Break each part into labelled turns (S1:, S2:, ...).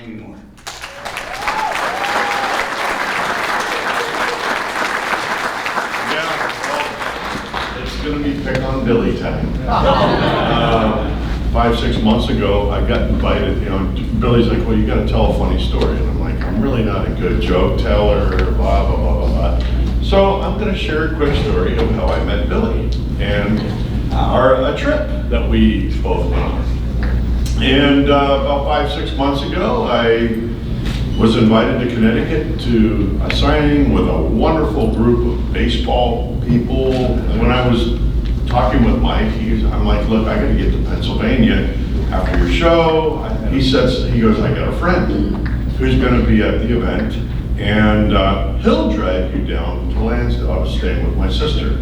S1: anymore. Yeah, well, it's going to be pick on Billy time. 5-6 months ago, I got invited, Billy's like, well, you got to tell a funny story. And I'm like, I'm really not a good joke teller, blah, blah, blah, blah, blah. So I'm going to share a quick story of how I met Billy and a trip that we both went on. And about 5-6 months ago, I was invited to Connecticut to a signing with a wonderful group of baseball people. When I was talking with Mike, I'm like, look, I got to get to Pennsylvania after your show. He goes, I got a friend who's going to be at the event, and he'll drive you down to Lansdowne. I was staying with my sister.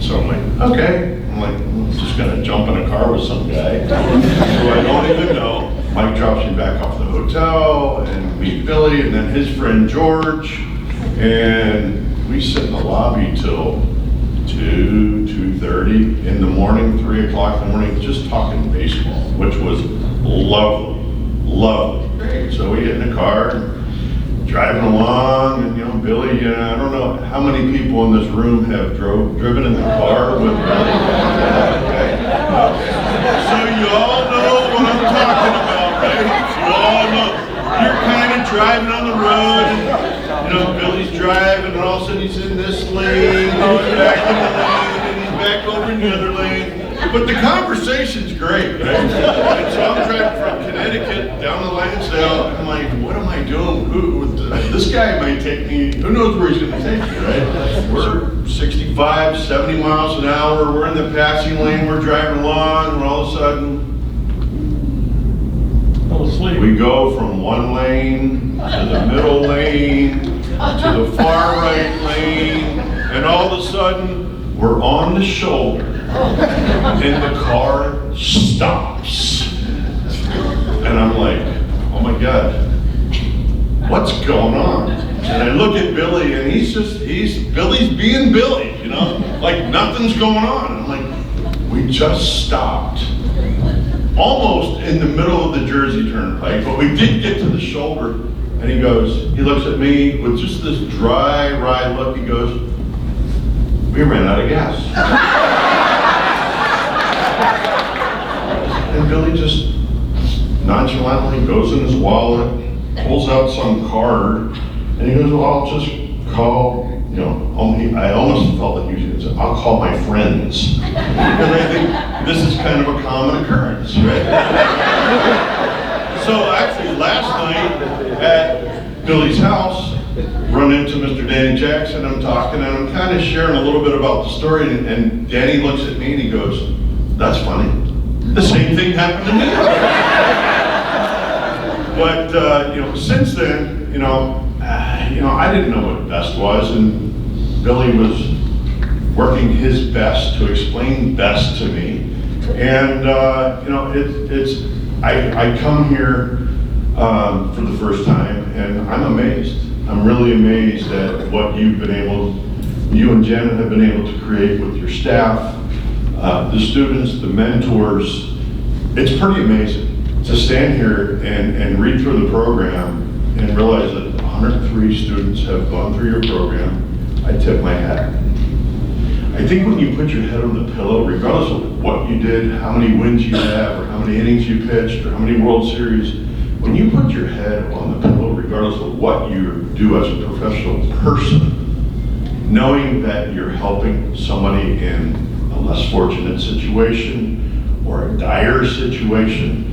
S1: So I'm like, okay. I'm like, I'm just going to jump in a car with some guy who I don't even know. Mike drops me back off the hotel and meet Billy and then his friend George. And we sit in the lobby till 2:30 in the morning, 3 o'clock in the morning, just talking baseball, which was lovely, lovely. Great. So we get in the car, driving along, and Billy, I don't know how many people in this room have driven in the car with Billy. Okay. So you all know what I'm talking about, right? You all know. You're kind of driving on the road, and Billy's driving, and all of a sudden he's in this lane, and he's back in the lane, and he's back over in the other lane. But the conversation's great, right? And so I'm driving from Connecticut down to Lansdowne, and I'm like, what am I doing? This guy might take me, who knows where he's going to take me, right? We're 65, 70 miles an hour, we're in the passing lane, we're driving along, and all of a sudden, we go from one lane to the middle lane to the far right lane, and all of a sudden, we're on the shoulder, and the car stops. And I'm like, oh my God, what's going on? And I look at Billy, and Billy's being Billy, like nothing's going on. I'm like, we just stopped. Almost in the middle of the Jersey Turnpike, but we did get to the shoulder, and he looks at me with just this dry, wry look, he goes, we ran out of gas. And Billy just nonchalantly goes in his wallet, pulls out some card, and he goes, well, I'll just call, I almost felt like he said, I'll call my friends. Because I think this is kind of a common occurrence, right? So actually last night at Billy's house, run into Mr. Danny Jackson, I'm talking, and I'm kind of sharing a little bit about the story, and Danny looks at me and he goes, that's funny. The same thing happened to me. But, since then, I didn't know what best was, and Billy was working his best to explain best to me. And, I come here for the first time, and I'm amazed. I'm really amazed at what you and Janet have been able to create with your staff, the students, the mentors. It's pretty amazing to stand here and read through the program and realize that 103 students have gone through your program. I tip my hat. I think when you put your head on the pillow, regardless of what you did, how many wins you have, or how many innings you pitched, or how many World Series, when you put your head on the pillow, regardless of what you do as a professional person, knowing that you're helping somebody in a less fortunate situation or a dire situation,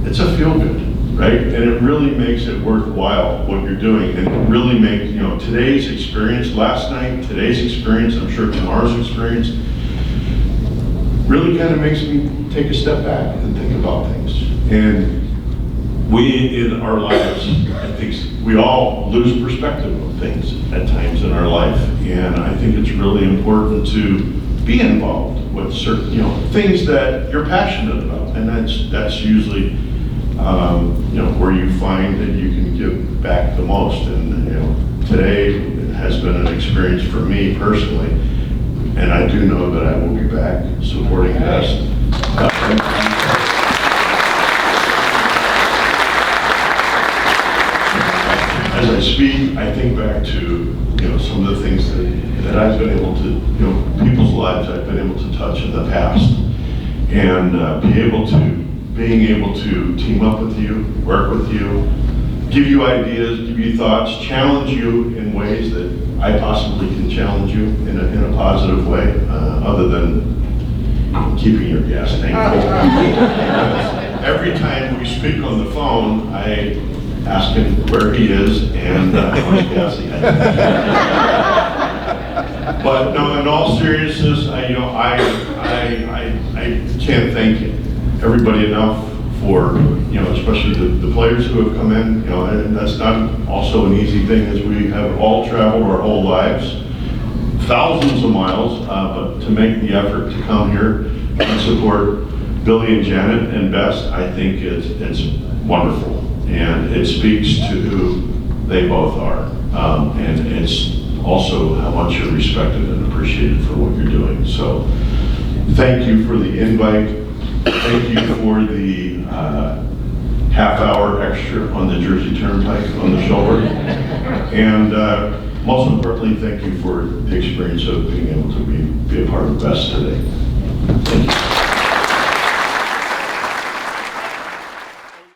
S1: it's a feel-good, right? And it really makes it worthwhile what you're doing, and it really makes, today's experience, last night, today's experience, I'm sure tomorrow's experience, really kind of makes me take a step back and think about things. And we, in our lives, I think we all lose perspective of things at times in our life, and I think it's really important to be involved with certain, things that you're passionate about, and that's usually, where you find that you can give back the most. And today has been an experience for me personally, and I do know that I will be back supporting best. as I speak, I think back to, some of the things that I've been able to, people's lives I've been able to touch in the past. And being able to team up with you, work with you, give you ideas, give you thoughts, challenge you in ways that I possibly can challenge you in a positive way, other than keeping your gas tank full. Every time we speak on the phone, I ask him where he is and how much gas he has. But no, in all seriousness, I can't thank everybody enough for, especially the players who have come in, and that's not also an easy thing, as we have all traveled our whole lives, thousands of miles, but to make the effort to come here and support Billy and Janet and Bess, I think it's wonderful. And it speaks to who they both are. And it's also how much you're respected and appreciated for what you're doing. So thank you for the invite. Thank you for the half hour extra on the Jersey Turnpike on the shoulder. And most importantly, thank you for the experience of being able to be a part of Best today. Thank you.